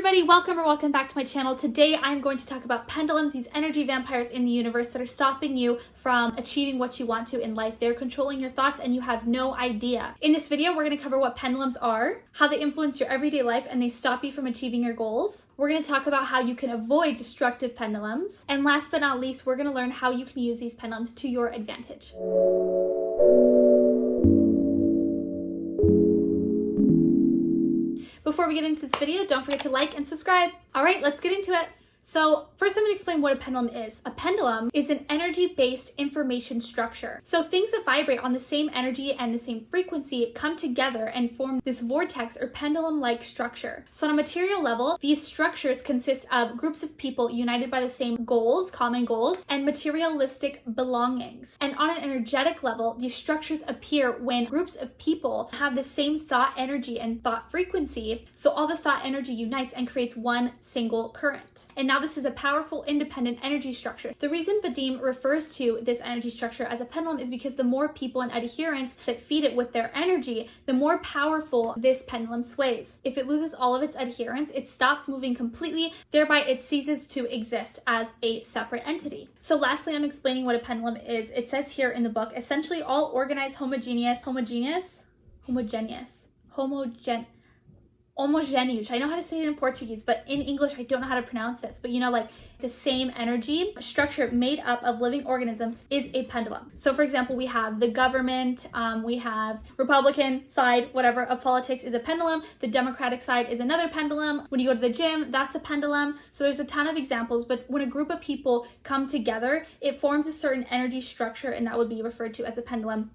everybody, welcome back to my channel. Today I'm going to talk about pendulums, these energy vampires in the universe that are stopping you from achieving what you want to in life. They're controlling your thoughts and you have no idea. In this video, we're going to cover what pendulums are, how they influence your everyday life and they stop you from achieving your goals. We're going to talk about how you can avoid destructive pendulums. And last but not least, we're going to learn how you can use these pendulums to your advantage. Before we get into this video, don't forget to like and subscribe. All right, let's get into it. So first I'm going to explain what a pendulum is. A pendulum is an energy-based information structure. So things that vibrate on the same energy and the same frequency come together and form this vortex or pendulum-like structure. So on a material level, these structures consist of groups of people united by the same goals, common goals, and materialistic belongings. And on an energetic level, these structures appear when groups of people have the same thought energy and thought frequency. So all the thought energy unites and creates one single current. And now this is a powerful independent energy structure. The reason Vadim refers to this energy structure as a pendulum is because the more people and adherents that feed it with their energy, the more powerful this pendulum sways. If it loses all of its adherents, it stops moving completely, thereby it ceases to exist as a separate entity. So lastly, I'm explaining what a pendulum is. It says here in the book, essentially all organized homogeneous. I know how to say it in Portuguese, but in English, I don't know how to pronounce this. But you know, like the same energy structure made up of living organisms is a pendulum. So for example, we have the government, we have Republican side, whatever, of politics is a pendulum. The Democratic side is another pendulum. When you go to the gym, that's a pendulum. So there's a ton of examples, but when a group of people come together, it forms a certain energy structure, and that would be referred to as a pendulum.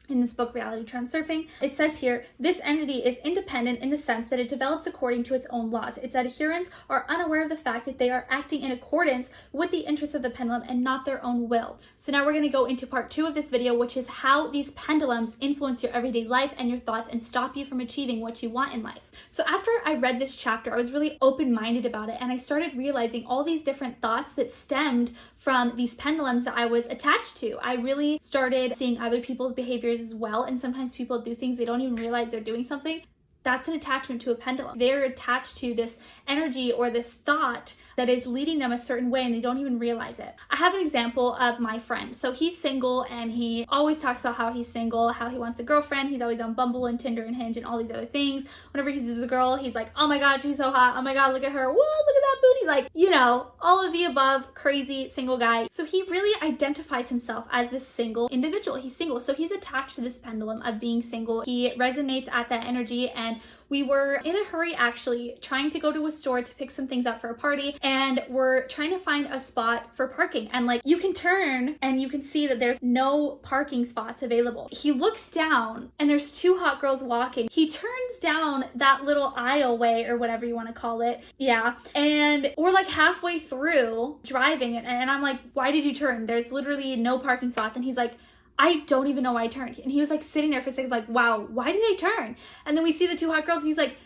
In this book, Reality Transurfing, it says here, this entity is independent in the sense that it develops according to its own laws. Its adherents are unaware of the fact that they are acting in accordance with the interests of the pendulum and not their own will. So now we're going to go into part 2 of this video, which is how these pendulums influence your everyday life and your thoughts and stop you from achieving what you want in life. So after I read this chapter, I was really open-minded about it, and I started realizing all these different thoughts that stemmed from these pendulums that I was attached to. I really started seeing other people's behaviors as well, and sometimes people do things they don't even realize they're doing something. That's an attachment to a pendulum. They're attached to this energy or this thought that is leading them a certain way and they don't even realize it. I have an example of my friend. So he's single and he always talks about how he's single, how he wants a girlfriend. He's always on Bumble and Tinder and Hinge and all these other things. Whenever he sees a girl, he's like, oh my God, she's so hot. Oh my God, look at her. Whoa, look at that booty. Like, you know, all of the above, crazy single guy. So he really identifies himself as this single individual. He's single. So he's attached to this pendulum of being single. He resonates at that energy, and we were in a hurry actually trying to go to a store to pick some things up for a party, and we're trying to find a spot for parking, and like you can turn and you can see that there's no parking spots available. He looks down and there's 2 hot girls walking. He turns down that little aisleway or whatever you want to call it. Yeah. And we're like halfway through driving and I'm like, why did you turn? There's literally no parking spots. And he's like, I don't even know why I turned. And he was like sitting there for a second like, wow, why did I turn? And then we see the 2 hot girls and he's like,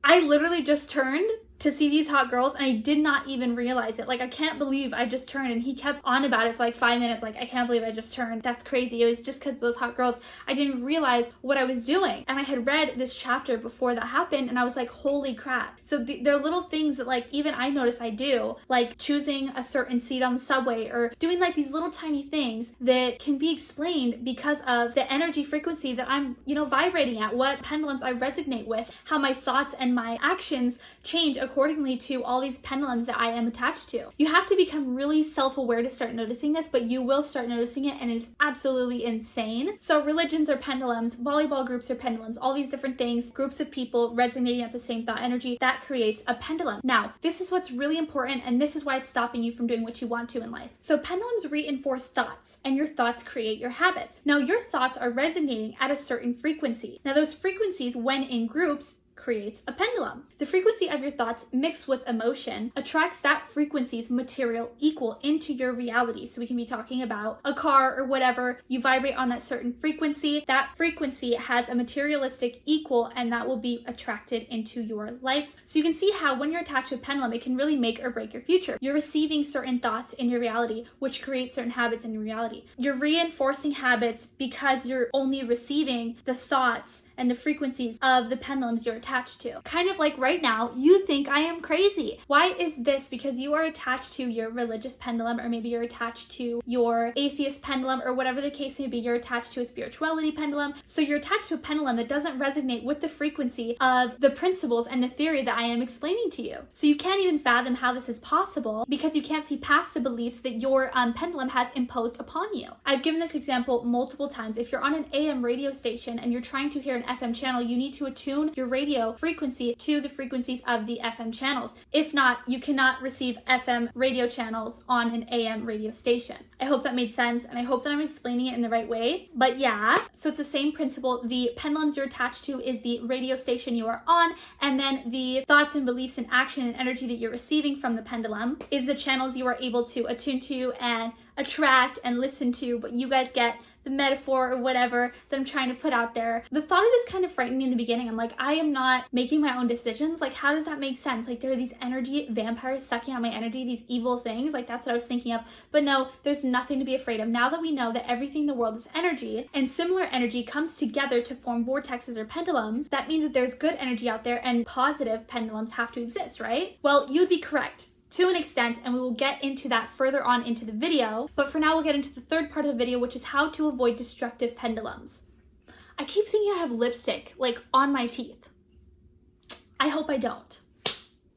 I literally just turned to see these hot girls and I did not even realize it. Like, I can't believe I just turned. And he kept on about it for like 5 minutes. Like, I can't believe I just turned. That's crazy. It was just because those hot girls, I didn't realize what I was doing. And I had read this chapter before that happened and I was like, holy crap. So there are little things that like even I notice I do, like choosing a certain seat on the subway or doing like these little tiny things that can be explained because of the energy frequency that I'm, you know, vibrating at, what pendulums I resonate with, how my thoughts and my actions change accordingly to all these pendulums that I am attached to. You have to become really self-aware to start noticing this, but you will start noticing it and it's absolutely insane. So religions are pendulums, volleyball groups are pendulums, all these different things, groups of people resonating at the same thought energy, that creates a pendulum. Now, this is what's really important and this is why it's stopping you from doing what you want to in life. So pendulums reinforce thoughts and your thoughts create your habits. Now, your thoughts are resonating at a certain frequency. Now, those frequencies, when in groups, creates a pendulum. The frequency of your thoughts mixed with emotion attracts that frequency's material equal into your reality. So we can be talking about a car or whatever. You vibrate on that certain frequency. That frequency has a materialistic equal and that will be attracted into your life. So you can see how when you're attached to a pendulum, it can really make or break your future. You're receiving certain thoughts in your reality, which creates certain habits in your reality. You're reinforcing habits because you're only receiving the thoughts and the frequencies of the pendulums you're attached to. Kind of like right now, you think I am crazy. Why is this? Because you are attached to your religious pendulum, or maybe you're attached to your atheist pendulum, or whatever the case may be. You're attached to a spirituality pendulum. So you're attached to a pendulum that doesn't resonate with the frequency of the principles and the theory that I am explaining to you. So you can't even fathom how this is possible because you can't see past the beliefs that your pendulum has imposed upon you. I've given this example multiple times. If you're on an AM radio station and you're trying to hear an FM channel, you need to attune your radio frequency to the frequencies of the FM channels. If not, you cannot receive FM radio channels on an AM radio station. I hope that made sense, and I hope that I'm explaining it in the right way. But yeah, so it's the same principle. The pendulums you're attached to is the radio station you are on, and then the thoughts and beliefs and action and energy that you're receiving from the pendulum is the channels you are able to attune to and attract and listen to. But you guys get the metaphor or whatever that I'm trying to put out there. The thought of this kind of frightened me in the beginning. I'm like, I am not making my own decisions. Like, how does that make sense? Like, there are these energy vampires sucking out my energy, these evil things. Like, that's what I was thinking of. But no, there's nothing to be afraid of. Now that we know that everything in the world is energy, and similar energy comes together to form vortexes or pendulums, that means that there's good energy out there and positive pendulums have to exist, right? Well, you'd be correct to an extent, and we will get into that further on into the video. But for now, we'll get into the third part of the video, which is how to avoid destructive pendulums. I keep thinking I have lipstick, like, on my teeth. I hope I don't.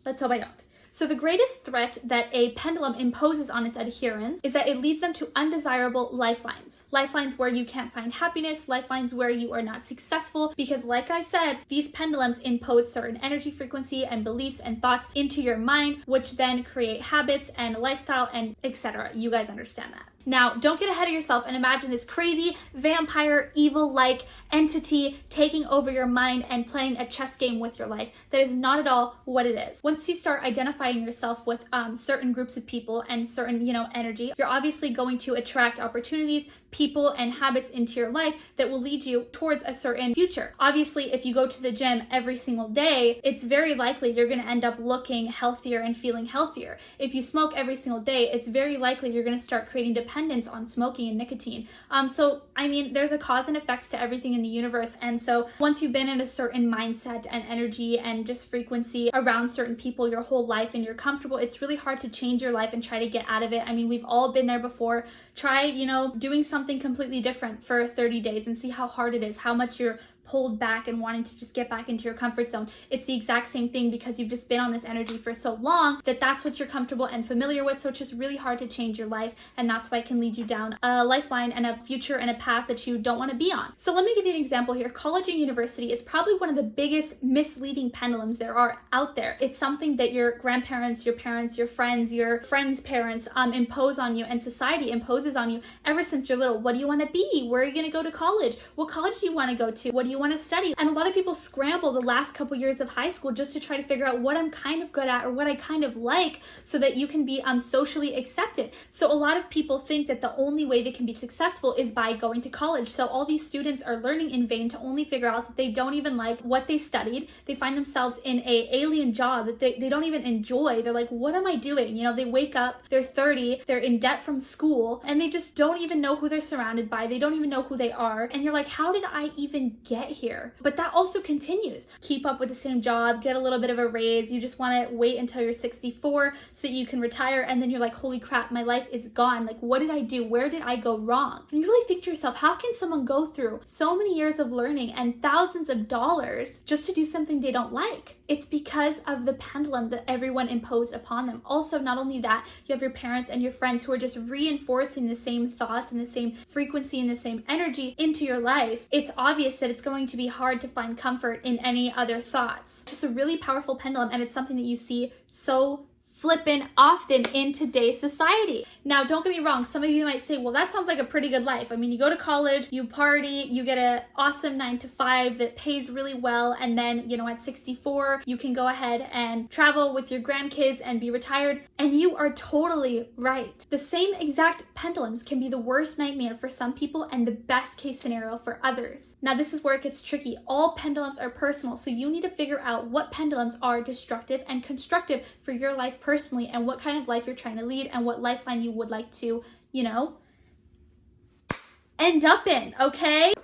Let's hope I don't. So the greatest threat that a pendulum imposes on its adherents is that it leads them to undesirable lifelines. Lifelines where you can't find happiness, lifelines where you are not successful, because like I said, these pendulums impose certain energy frequency and beliefs and thoughts into your mind, which then create habits and lifestyle and etc. You guys understand that. Now, don't get ahead of yourself and imagine this crazy vampire, evil-like entity taking over your mind and playing a chess game with your life. That is not at all what it is. Once you start identifying yourself with certain groups of people and certain, energy, you're obviously going to attract opportunities, people, and habits into your life that will lead you towards a certain future. Obviously, if you go to the gym every single day, it's very likely you're going to end up looking healthier and feeling healthier. If you smoke every single day, it's very likely you're going to start creating dependence on smoking and nicotine. There's a cause and effects to everything in the universe. And so once you've been in a certain mindset and energy and just frequency around certain people your whole life and you're comfortable, it's really hard to change your life and try to get out of it. We've all been there before. Try, doing something completely different for 30 days and see how hard it is, how much you're pulled back and wanting to just get back into your comfort zone. It's the exact same thing because you've just been on this energy for so long that that's what you're comfortable and familiar with. So it's just really hard to change your life, and that's why it can lead you down a lifeline and a future and a path that you don't want to be on. So let me give you an example here. College and university is probably one of the biggest misleading pendulums there are out there. It's something that your grandparents, your parents, your friends' parents impose on you, and society imposes on you ever since you're little. What do you want to be? Where are you going to go to college? What college do you want to go to? What do you want to study? And a lot of people scramble the last couple years of high school just to try to figure out what I'm kind of good at or what I kind of like so that you can be socially accepted. So a lot of people think that the only way they can be successful is by going to college. So all these students are learning in vain to only figure out that they don't even like what they studied. They find themselves in a alien job that they don't even enjoy. They're like, what am I doing? They wake up, they're 30, they're in debt from school, and they just don't even know who they're surrounded by. They don't even know who they are. And you're like, how did I even get here? But that also continues. Keep up with the same job, get a little bit of a raise. You just want to wait until you're 64 so that you can retire. And then you're like, holy crap, my life is gone. Like, what did I do? Where did I go wrong? And you really think to yourself, how can someone go through so many years of learning and thousands of dollars just to do something they don't like? It's because of the pendulum that everyone imposed upon them. Also, not only that, you have your parents and your friends who are just reinforcing the same thoughts and the same frequency and the same energy into your life. It's obvious that it's going to be hard to find comfort in any other thoughts. It's just a really powerful pendulum, and it's something that you see so flippin' often in today's society. Now, don't get me wrong, some of you might say, well, that sounds like a pretty good life. You go to college, you party, you get an awesome 9-to-5 that pays really well, and then, at 64, you can go ahead and travel with your grandkids and be retired, and you are totally right. The same exact pendulums can be the worst nightmare for some people and the best case scenario for others. Now, this is where it gets tricky. All pendulums are personal, so you need to figure out what pendulums are destructive and constructive for your life personally, and what kind of life you're trying to lead, and what lifeline you would like to, end up in, okay?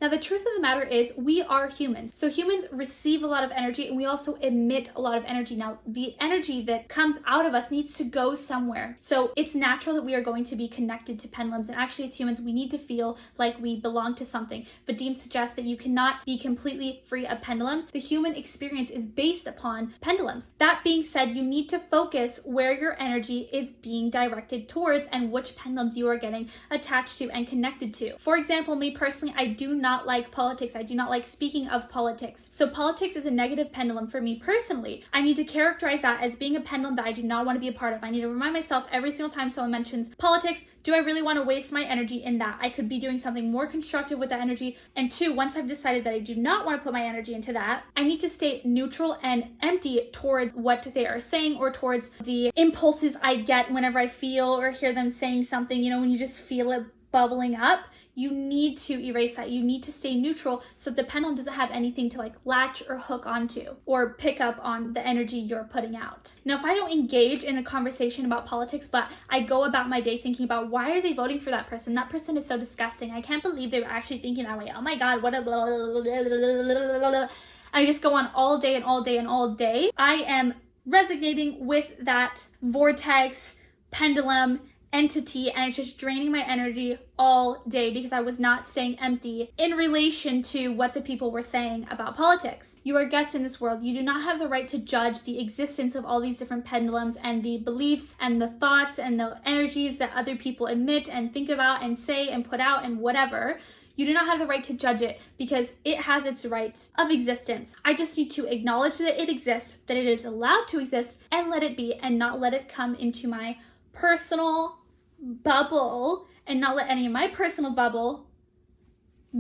Now, the truth of the matter is we are humans. So humans receive a lot of energy and we also emit a lot of energy. Now, the energy that comes out of us needs to go somewhere. So it's natural that we are going to be connected to pendulums. And actually, as humans, we need to feel like we belong to something. Vadim suggests that you cannot be completely free of pendulums. The human experience is based upon pendulums. That being said, you need to focus where your energy is being directed towards and which pendulums you are getting attached to and connected to. For example, me personally, I do not like politics. I do not like speaking of politics. So politics is a negative pendulum for me personally. I need to characterize that as being a pendulum that I do not want to be a part of. I need to remind myself every single time someone mentions politics, do I really want to waste my energy in that? I could be doing something more constructive with that energy. And two, once I've decided that I do not want to put my energy into that, I need to stay neutral and empty towards what they are saying or towards the impulses I get whenever I feel or hear them saying something. You know, when you just feel it bubbling up, you need to erase that. You need to stay neutral so the pendulum doesn't have anything to like latch or hook onto or pick up on the energy you're putting out. Now, if I don't engage in a conversation about politics, but I go about my day thinking about why are they voting for that person? That person is so disgusting. I can't believe they were actually thinking that way. Oh my God, what a blah, blah, blah, blah, blah, blah. I just go on all day and all day and all day. I am resonating with that vortex, pendulum, entity, and it's just draining my energy all day because I was not staying empty in relation to what the people were saying about politics. You are a guest in this world. You do not have the right to judge the existence of all these different pendulums and the beliefs and the thoughts and the energies that other people emit and think about and say and put out and whatever. You do not have the right to judge it because it has its rights of existence. I just need to acknowledge that it exists, that it is allowed to exist, and let it be, and not let it come into my personal bubble and not let any of my personal bubble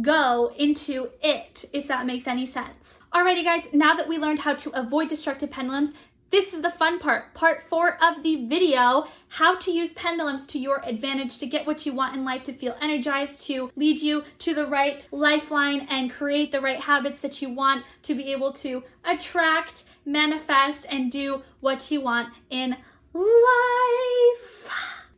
go into it, if that makes any sense. Alrighty guys, now that we learned how to avoid destructive pendulums, this is the fun part, part 4 of the video, how to use pendulums to your advantage to get what you want in life, to feel energized, to lead you to the right lifeline and create the right habits that you want to be able to attract, manifest, and do what you want in life.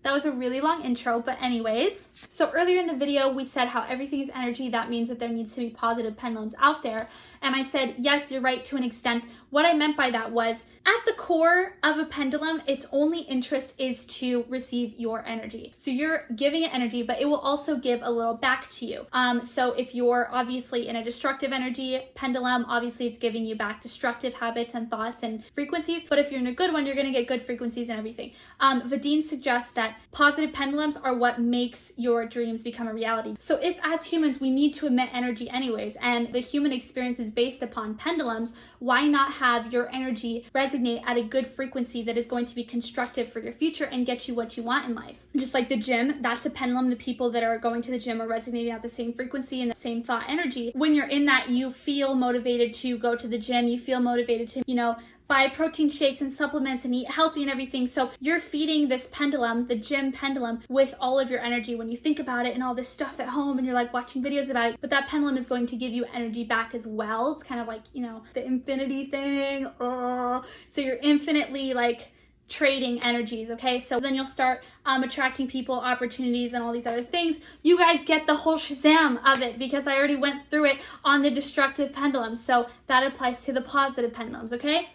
That was a really long intro, but anyways. So earlier in the video, we said how everything is energy. That means that there needs to be positive pendulums out there. And I said, yes, you're right to an extent. What I meant by that was, at the core of a pendulum, its only interest is to receive your energy. So you're giving it energy, but it will also give a little back to you. So if you're obviously in a destructive energy pendulum, obviously it's giving you back destructive habits and thoughts and frequencies. But if you're in a good one, you're going to get good frequencies and everything. Vadim suggests that positive pendulums are what makes your dreams become a reality. So if as humans, we need to emit energy anyways, and the human experience is based upon pendulums, why not have your energy resonate at a good frequency that is going to be constructive for your future and get you what you want in life? Just like the gym, that's a pendulum. The people that are going to the gym are resonating at the same frequency and the same thought energy. When you're in that, you feel motivated to go to the gym. You feel motivated to, buy protein shakes and supplements and eat healthy and everything. So you're feeding this pendulum, the gym pendulum, with all of your energy when you think about it and all this stuff at home and you're like watching videos about it. But that pendulum is going to give you energy back as well. It's kind of like, the infinity thing. So you're infinitely like trading energies, okay? So then you'll start attracting people, opportunities, and all these other things. You guys get the whole shazam of it because I already went through it on the destructive pendulums. So that applies to the positive pendulums, okay?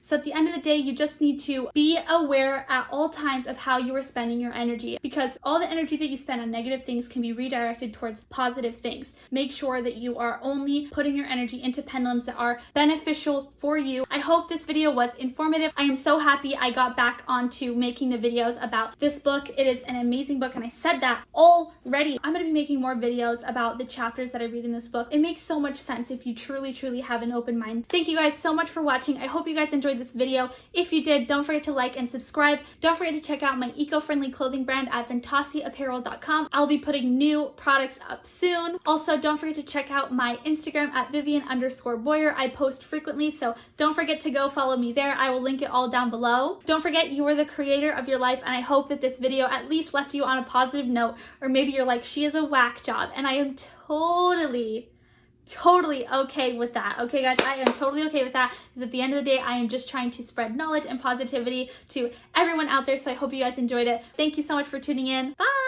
So at the end of the day, you just need to be aware at all times of how you are spending your energy, because all the energy that you spend on negative things can be redirected towards positive things. Make sure that you are only putting your energy into pendulums that are beneficial for you. I hope this video was informative. I am so happy I got back onto making the videos about this book. It is an amazing book, and I said that already. I'm going to be making more videos about the chapters that I read in this book. It makes so much sense if you truly have an open mind. Thank you guys so much for watching. I hope you guys enjoyed this video. If you did, don't forget to like and subscribe. Don't forget to check out my eco-friendly clothing brand at ventasiapparel.com. I'll be putting new products up soon. Also, don't forget to check out my Instagram at Vivian_Boyer. I post frequently, so don't forget to go follow me there. I will link it all down below. Don't forget, you are the creator of your life, and I hope that this video at least left you on a positive note, or maybe you're like, she is a whack job, and I am totally okay with that. Okay guys, I am totally okay with that, because at the end of the day, I am just trying to spread knowledge and positivity to everyone out there. So I hope you guys enjoyed it. Thank you so much for tuning in. Bye.